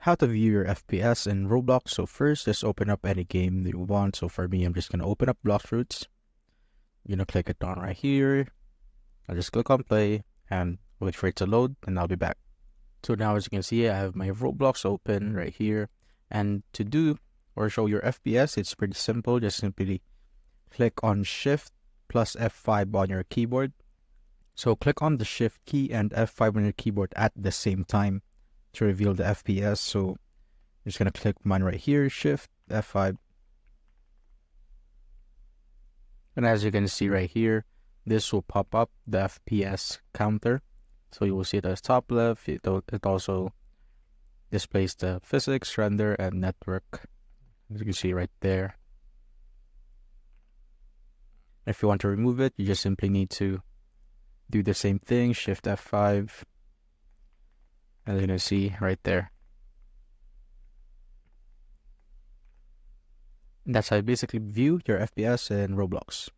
how to view your FPS in Roblox. So first, just open up any game that you want. So for me, I'm just gonna open up Blox Fruits. You're gonna click it on right here. I'll just click on play and wait for it to load, and I'll be back. So now, as you can see, I have my Roblox open right here. And to do or show your FPS, it's pretty simple. Just simply click on Shift plus F5 on your keyboard. So click on the Shift key and F5 on your keyboard at the same time to reveal the FPS. So I'm just gonna click mine right here, Shift F5. And as you can see right here, this will pop up the FPS counter. So you will see it as top left. It also displays the physics, render, and network. As you can see right there. If you want to remove it, you just simply need to do the same thing, Shift F5. As you can see right there. And that's how you basically view your FPS in Roblox.